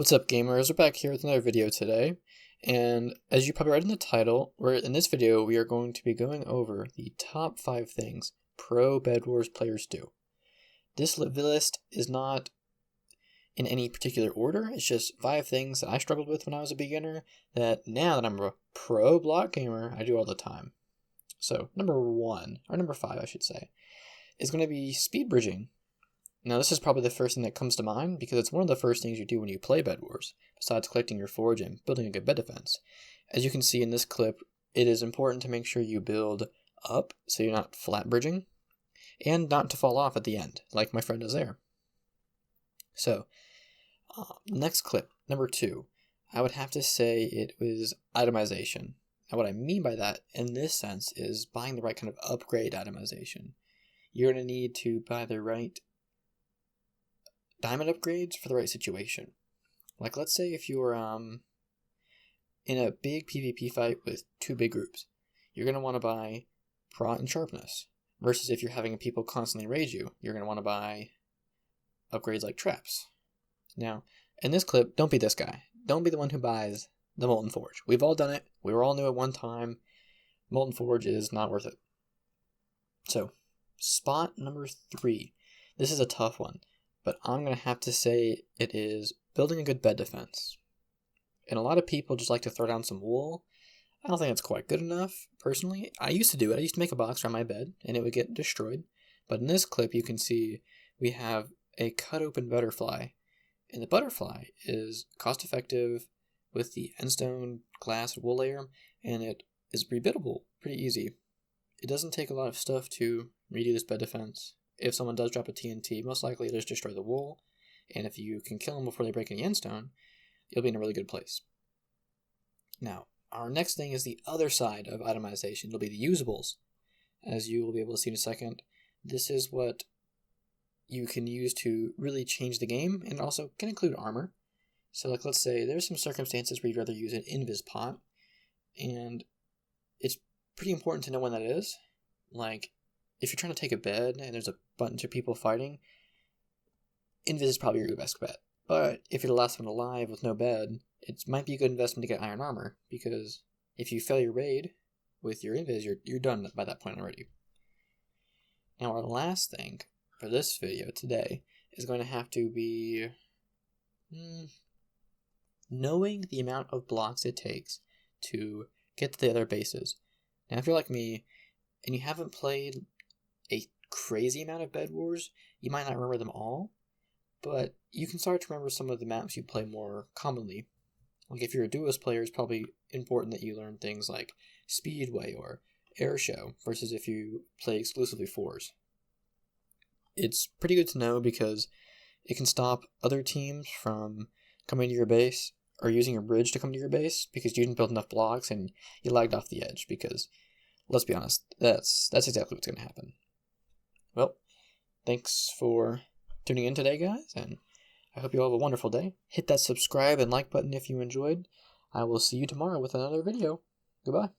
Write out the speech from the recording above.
What's up, gamers? We're back here with another video today, and as you probably read in the title, in this video we are going to be going over the top 5 things pro Bed Wars players do. This list is not in any particular order, it's just 5 things that I struggled with when I was a beginner that now that I'm a pro block gamer, I do all the time. So number 5 I should say, is going to be speed bridging. Now this is probably the first thing that comes to mind because it's one of the first things you do when you play Bed Wars, besides collecting your forage and building a good bed defense. As you can see in this clip, it is important to make sure you build up so you're not flat bridging, and not to fall off at the end, like my friend does there. So, next clip, number 2, I would have to say it was itemization. Now what I mean by that in this sense is buying the right kind of upgrade itemization. You're going to need to buy the right diamond upgrades for the right situation. Like let's say if you're in a big PvP fight with 2 big groups, you're going to want to buy prot and sharpness, versus if you're having people constantly raid you, you're going to want to buy upgrades like traps. Now, in this clip, don't be this guy. Don't be the one who buys the Molten Forge. We've all done it. We were all new at one time. Molten Forge is not worth it. So, spot number 3. This is a tough one, but I'm going to have to say it is building a good bed defense. And a lot of people just like to throw down some wool. I don't think it's quite good enough, personally. I used to do it. I used to make a box around my bed, and it would get destroyed. But in this clip, you can see we have a cut-open butterfly. And the butterfly is cost-effective with the endstone glass wool layer, and it is rebuildable pretty easy. It doesn't take a lot of stuff to redo this bed defense. If someone does drop a TNT, most likely it'll just destroy the wool, and if you can kill them before they break any endstone, you'll be in a really good place. Now, our next thing is the other side of itemization. It'll be the usables. As you will be able to see in a second, this is what you can use to really change the game, and also can include armor. So like let's say there's some circumstances where you'd rather use an invis pot, and it's pretty important to know when that is. Like, if you're trying to take a bed and there's a bunch of people fighting, invis is probably your best bet. But if you're the last one alive with no bed, it might be a good investment to get iron armor, because if you fail your raid with your invis, you're done by that point already. Now our last thing for this video today is going to have to be knowing the amount of blocks it takes to get to the other bases. Now if you're like me and you haven't played a crazy amount of Bed Wars, you might not remember them all, but you can start to remember some of the maps you play more commonly. Like if you're a duelist player, it's probably important that you learn things like Speedway or Airshow, versus if you play exclusively 4s. It's pretty good to know because it can stop other teams from coming to your base or using your bridge to come to your base because you didn't build enough blocks and you lagged off the edge, because let's be honest, that's exactly what's going to happen. Well, thanks for tuning in today, guys, and I hope you all have a wonderful day. Hit that subscribe and like button if you enjoyed. I will see you tomorrow with another video. Goodbye.